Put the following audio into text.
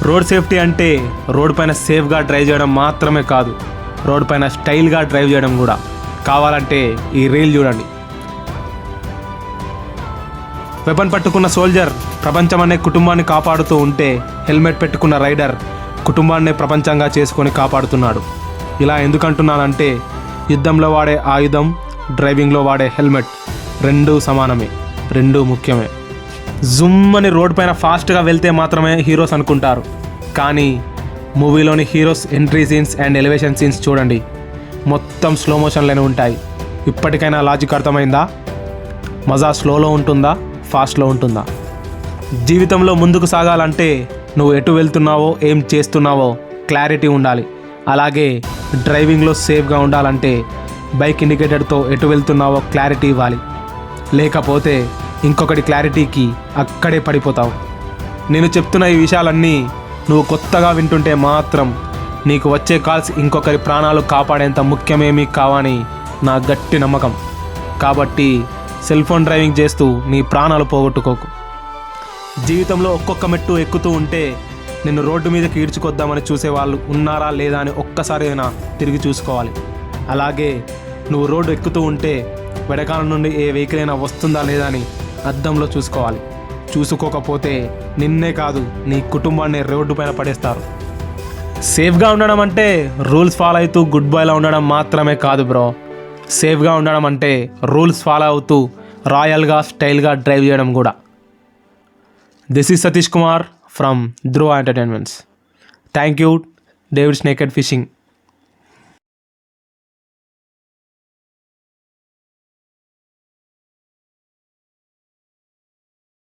Road safety అంటే road పైన సేఫ్గా డ్రైవ్ చేయడం మాత్రమే కాదు, రోడ్ పైన స్టైల్గా డ్రైవ్ చేయడం కూడా. కావాలంటే ఈ రీల్ చూడండి. వెపన్ పట్టుకున్న సోల్జర్ ప్రపంచం అనే కుటుంబాన్ని కాపాడుతూ ఉంటే, హెల్మెట్ పెట్టుకున్న రైడర్ కుటుంబాన్నే ప్రపంచంగా చేసుకొని కాపాడుతున్నాడు. ఇలా ఎందుకంటున్నానంటే, యుద్ధంలో వాడే ఆయుధం, డ్రైవింగ్లో వాడే హెల్మెట్ రెండూ సమానమే, రెండూ ముఖ్యమే. జుమ్ అని రోడ్ పైన ఫాస్ట్గా వెళ్తే మాత్రమే హీరోస్ అనుకుంటారు. కానీ మూవీలోని heroes entry scenes and elevation scenes చూడండి, మొత్తం స్లో మోషన్లోనే ఉంటాయి. ఇప్పటికైనా లాజిక్ అర్థమైందా? మజా స్లోలో ఉంటుందా, ఫాస్ట్లో ఉంటుందా? జీవితంలో ముందుకు సాగాలంటే నువ్వు ఎటు వెళ్తున్నావో, ఏం చేస్తున్నావో క్లారిటీ ఉండాలి. అలాగే డ్రైవింగ్లో సేఫ్గా ఉండాలంటే బైక్ ఇండికేటర్తో ఎటు వెళ్తున్నావో క్లారిటీ ఇవ్వాలి. లేకపోతే ఇంకొకటి క్లారిటీకి అక్కడే పడిపోతావు. నేను చెప్తున్న ఈ విషయాలన్నీ నువ్వు కొత్తగా వింటుంటే మాత్రం నీకు వచ్చే కాల్స్ ఇంకొకరి ప్రాణాలు కాపాడేంత ముఖ్యమేమీ కావని నా గట్టి నమ్మకం. కాబట్టి సెల్ ఫోన్ డ్రైవింగ్ చేస్తూ నీ ప్రాణాలు పోగొట్టుకోకు. జీవితంలో ఒక్కొక్క మెట్టు ఎక్కుతూ ఉంటే నిన్ను రోడ్డు మీదకి ఈడ్చుకొద్దామని చూసేవాళ్ళు ఉన్నారా లేదా అని ఒక్కసారి అయినా తిరిగి చూసుకోవాలి. అలాగే నువ్వు రోడ్డు ఎక్కుతూ ఉంటే వెనకాల నుండి ఏ వెహికల్ అయినా వస్తుందా లేదా అని అద్దంలో చూసుకోవాలి. చూసుకోకపోతే నిన్నే కాదు, నీ కుటుంబాన్ని రోడ్డు పైన పడేస్తారు. సేఫ్గా ఉండడం అంటే రూల్స్ ఫాలో అవుతూ గుడ్ బాయ్లా ఉండడం మాత్రమే కాదు బ్రో. సేఫ్గా ఉండడం అంటే రూల్స్ ఫాలో అవుతూ రాయల్గా, స్టైల్గా డ్రైవ్ చేయడం కూడా. This is Satish Kumar from Dhruva entertainments. Thank you, David's naked fishing.